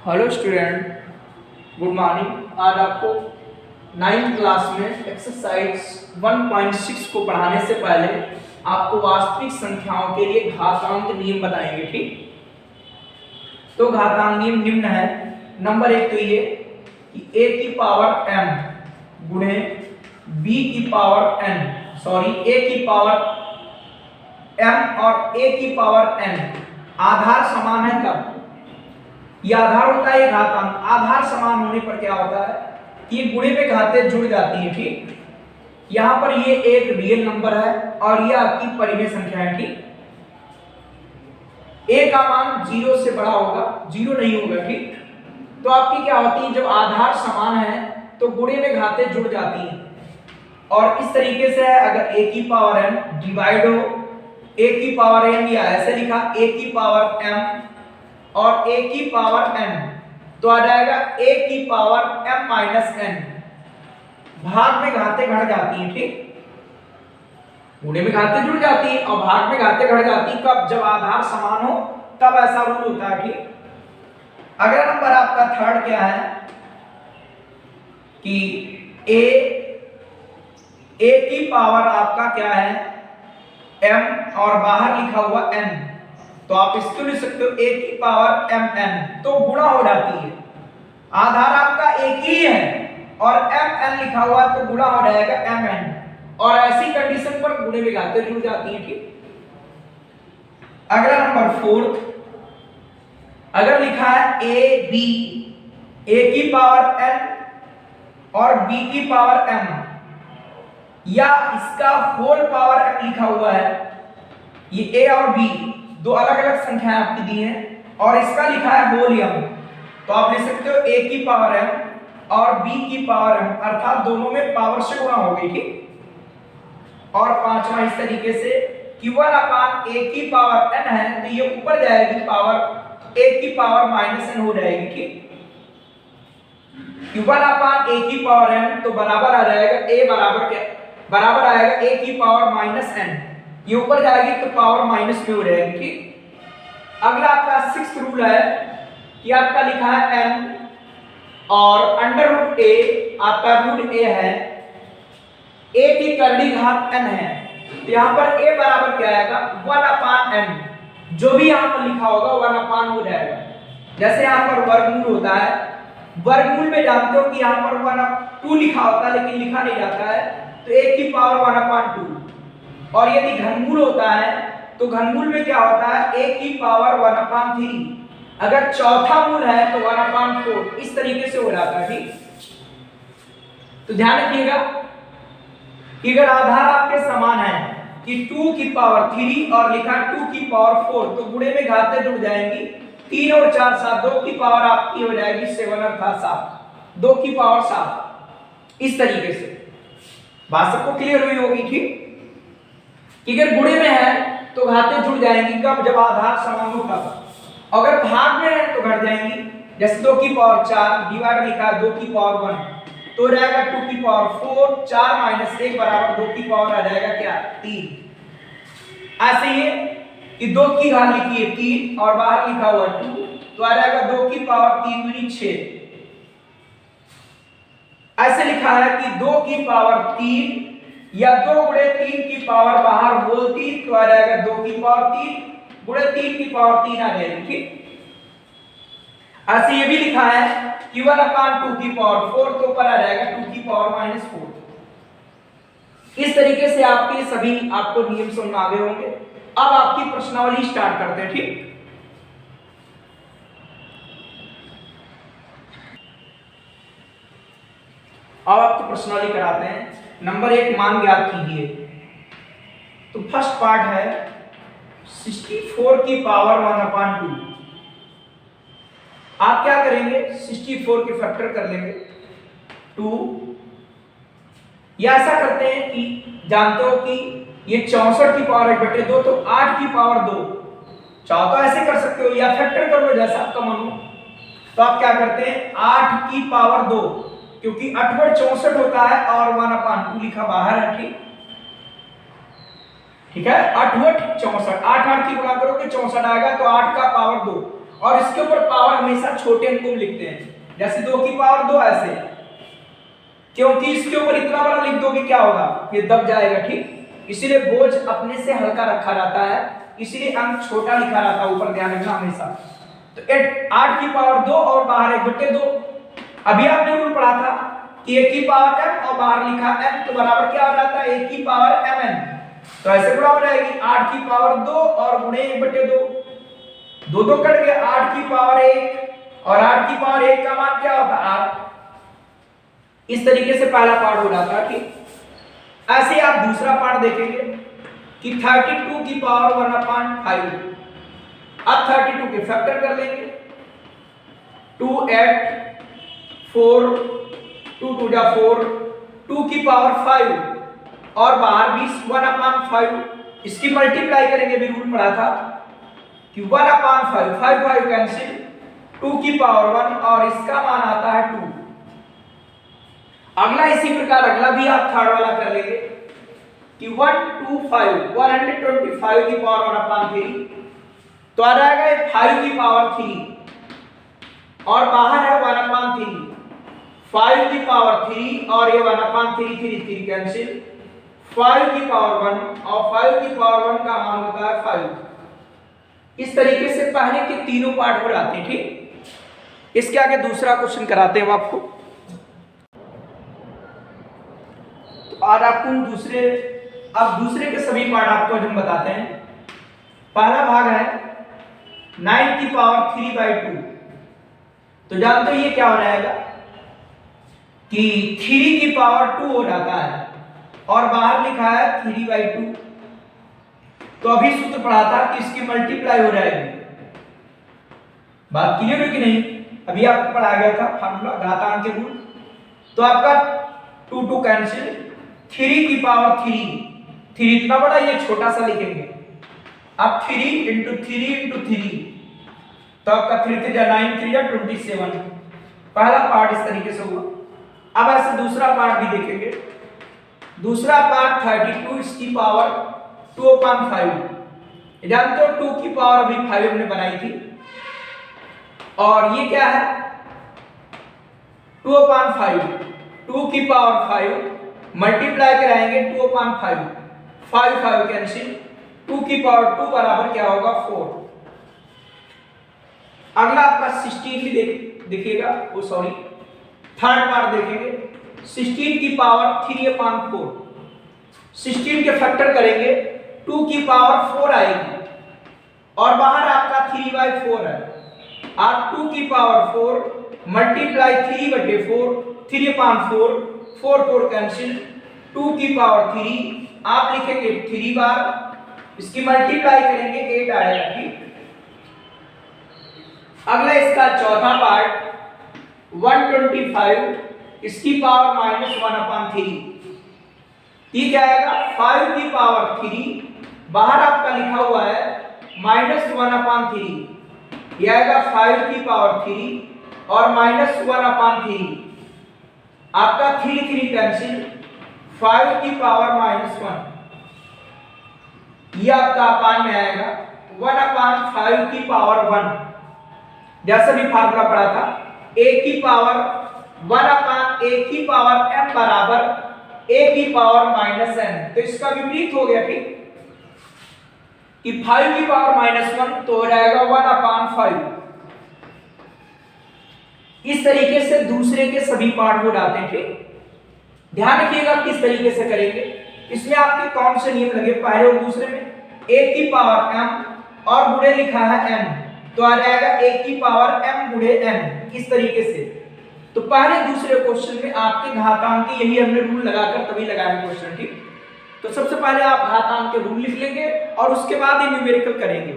Hello student, good morning. आज आपको 9th class में एक्सरसाइज 1.6 को पढ़ाने से पहले आपको वास्तविक संख्याओं के लिए घातांक नियम बताएंगे। ठीक, तो घातांक नियम निम्न है। नंबर 1 तो ये कि a की पावर m गुणे b की पावर n, a की पावर m और a की पावर n आधार समान है तब ये आधार होता है। घातांक आधार समान होने पर क्या होता है कि ये गुणे में घातें जुड़ जाती हैं। ठीक, यहां पर ये एक रियल नंबर है और ये आपकी परिमेय संख्या है। ठीक, a का मान 0 से बड़ा होगा, 0 नहीं होगा। ठीक, तो आपकी क्या होती है, जब आधार समान है तो गुणे में घातें जुड़ जाती हैं। और इस तरीके से है, अगर a की पावर m डिवाइड हो a की पावर m, या ऐसे लिखा a की पावर m और a की पावर n, तो आ जाएगा a की पावर m माइनस n। भाग में घातें घट जाती हैं। ठीक, गुणे में घातें जुड़ जाती हैं और भाग में घातें घट जाती हैं कब, जब आधार समान हो, तब ऐसा रूल होता है। ठीक, अगला नंबर आपका थर्ड क्या है कि a की पावर आपका क्या है m और बाहर लिखा हुआ n, तो आप इसको लिख सकते हो a की पावर mn, तो गुणा हो जाती है। आधार आपका एक ही है और mn लिखा हुआ तो गुणा हो जाएगा mn, और ऐसी कंडीशन पर गुणे में घातें जुड़ जाती हैं। ठीक, अगला नंबर फोर्थ, अगर लिखा है a की पावर n और b की पावर m, या इसका होल पावर m लिखा हुआ है, ये a और b दो अलग अलग संख्याएं आपकी दी हैं और इसका लिखा है होल m, तो आप लिख सकते हो a की पावर m और b की पावर m, अर्थात दोनों में पावर से गुणा हो गई। ठीक, और पांचवा इस तरीके से कि 1/a की पावर n है तो ये ऊपर जाएगी, पावर a की पावर माइनस n हो जाएगी। ठीक, कि 1/a की पावर n तो बराबर आ जाएगा a बराबर क्या, बराबर आएगा a की पावर माइनस n, ये ऊपर जाएगी तो पावर माइनस में हो जाएगी। ठीक, अगला आपका सिक्स्थ रूल है कि आपका लिखा है n और अंडर रूट a, आपका रूट a है, a की करड़ी घात n है, तो यहां पर a बराबर क्या आएगा 1/n, जो भी यहां पर लिखा होगा 1/n हो जाएगा। जैसे यहां पर वर्गमूल होता है, वर्गमूल में जानते हो कि यहां पर 1/2 लिखा होता है लेकिन लिखा नहीं जाता है, तो a की पावर 1/2। और यदि घनमूल होता है तो घनमूल में क्या होता है, a की पावर 1/3, अगर चौथा मूल है तो 1/4, इस तरीके से हो जाता है। ठीक, तो ध्यान रखिएगा कि अगर आधार आपके समान है कि 2 की पावर 3 और लिखा 2 की पावर 4, तो गुणे में घातें जुड़ जाएंगी, 3 और 4 7, 2 की पावर आपकी हो जाएगी 7 अर्थात 7, 2 की पावर 7। इस तरीके से बात सबको क्लियर हुई होगी। ठीक, कि अगर गुणे में है तो घातें जुड़ जाएंगी कब, जब आधार समान हो तब, अगर भाग में है तो घट जाएंगी। जैसे 2 की पावर 4 डिवाइड लिखा है 2 की पावर 1, तो रहेगा 2 की पावर 4, 4 माइनस 1 बराबर 2 की पावर आ जाएगा क्या 3। ऐसे ही कि 2 की घात लिखी है 3 और बाहर लिखा हुआ 2, तो आ जाएगा 2 की पावर 3 दूनी 6। ऐसे लिखा है कि 2 की पावर 3 या 2 गुणे 3 की पावर बाहर होल 3, तो आ जाएगा 2 की पावर 3 गुणे 3 की पावर 3 आ जाएगी। ठीक, ऐसे ये भी लिखा है कि 1/2 की पावर 4, तो ऊपर आ जाएगा 2 की पावर माइनस 4। इस तरीके से आपके सभी आपको नियम समझ आ गए होंगे। अब आपकी प्रश्नावली स्टार्ट करते हैं। ठीक, अब आपकी प्रश्नावली कराते हैं। नंबर 1, मान ज्ञात कीजिए। तो फर्स्ट पार्ट है 64 की पावर 1/2। आप क्या करेंगे, 64 के फैक्टर कर लेंगे 2, या ऐसा करते हैं कि जानते हो कि ये 64 की पावर 1/2, तो 8 की पावर 2, चाहो तो ऐसे कर सकते हो या फैक्टर कर लो जैसा आपका मन हो। तो आप क्या करते हैं 8 की पावर 2, क्योंकि 8 64 होता है और 1/2 लिखा बाहर है। ठीक है, 8 64, 8 8 की गुणा करोगे 64 आएगा, तो 8 का पावर 2 और इसके ऊपर पावर हमेशा छोटे अंकों में लिखते हैं, जैसे 2 की पावर 2 ऐसे, क्योंकि इसके ऊपर इतना बड़ा लिख दोगे क्या होगा, ये दब जाएगा, ठीक। इसीलिए बोझ अपने से हल्का रखा रहता है, इसीलिए अंक छोटा लिखा रहता है ऊपर, ध्यान रखना हमेशा। तो 8 की पावर 2 और बाहर 1/2। अभी आपने रूल पढ़ा था कि 1 की पावर m और बाहर लिखा m, तो बराबर क्या हो जाता है 1 की पावर mn। तो ऐसे गुणा हो जाएगी 8 की पावर 2 और गुणे 1/2, 2 कट गए, 8 की पावर 1 और 8 की पावर 1 का मान क्या होता है 8। इस तरीके से पहला पार्ट हो जाता है, ठीक। ऐसे आप दूसरा पार्ट देखेंगे कि 32 की पावर 1/5। अब 32 के फैक्टर कर लेंगे, 2 8 4 2 2 जा 4, 2 की पावर 5 और बाहर भी 1/5, इसकी मल्टीप्लाई करेंगे, भी रूल पढ़ा था कि 1/5, 5 5 कैंसिल, 2 की पावर 1 और इसका मान आता है 2। अगला इसी प्रकार अगला भी आप थर्ड वाला कर लेंगे कि 125 की पावर 1/3, तो आ जाएगा 5 की पावर 3 और बाहर है 1/3, 5 की पावर 3 और ये 1/3 3 कैंसिल, 5 की पावर 1 और 5 की पावर 1 का मान होता है 5। इस तरीके से पहले के तीनों पार्ट हो जाते हैं, ठीक। इसके आगे दूसरा क्वेश्चन कराते हैं आपको। और आपको दूसरे के सभी पार्ट आपको हम बताते हैं। पहला भाग है 9 की पावर 3/2। तो जानते हो ये क्या हो जाएगा कि 3 की पावर 2 हो जाता है और बाहर लिखा है 3/2। तो अभी सूत्र पढ़ा था कि इसकी मल्टीप्लाई हो जाएगी। बात क्लियर है कि नहीं? अभी आपको पढ़ाया गया था फार्मूला घातांक के रूल। तो आपका 2 2 कैंसिल, 3 की पावर 3 इतना बड़ा, ये छोटा सा लिखेंगे। अब 3 इंटू 3 तो आपका 3 3 9 3 27। पहला पार्ट इस तरीके से हुआ। अब ऐसे दूसरा पार्ट भी देखेंगे। दूसरा पार्ट 32 इसकी पावर 2/5। जानते हो 2 की पावर अभी 5 हमने बनाई थी, और ये क्या है 2/5, 2 की पावर 5 मल्टीप्लाई कराएंगे 2/5, 5 5 कैंसिल, 2 की पावर 2 बराबर क्या होगा 4। अगला आपका 16 भी देखिएगा, वो सॉरी थर्ड पार्ट देखेंगे। 16 की पावर 3/4, 16 के फैक्टर करेंगे 2 की पावर 4 आएगी और बाहर आपका 3/4 है। आप 2 की पावर 4 मल्टीप्लाई 3/4, 3/4, 4 4 कैंसिल, 2 की पावर 3 आप लिखेंगे 3 बार, इसकी मल्टीप्लाई करेंगे 8 आएगा, ठीक। अगला इसका चौथा पार्ट 125 इसकी पावर -1/3। ये क्या आएगा 5 की पावर 3 बाहर आपका लिखा हुआ है -1/3, यह आएगा 5 की पावर 3 और -1/3, आपका 3 3 कैंसिल, 5 की पावर -1, ये आपका अपान में आएगा 1/5 की पावर 1। जैसे भी फार्मूला पढ़ा था a की पावर 1/a की पावर m बराबर a की पावर -n। तो इसका विपरीत हो गया, ठीक, कि 5 की पावर -1 तो हो जाएगा 1/5। इस तरीके से दूसरे के सभी पार्ट हो जाते हैं, ठीक। ध्यान रखिएगा किस तरीके से करेंगे। इसमें आपके कौन से नियम लगे, पहले और दूसरे में a की पावर m और गुणे लिखा है n, तो आ जाएगा a की पावर m गुणे n, इस तरीके से। तो पहले दूसरे क्वेश्चन में आपके घातांक के यही हमने रूल लगाकर तभी लगाया क्वेश्चन, ठीक। तो सबसे पहले आप घातांक के रूल लिख लेंगे और उसके बाद ही न्यूमेरिकल करेंगे।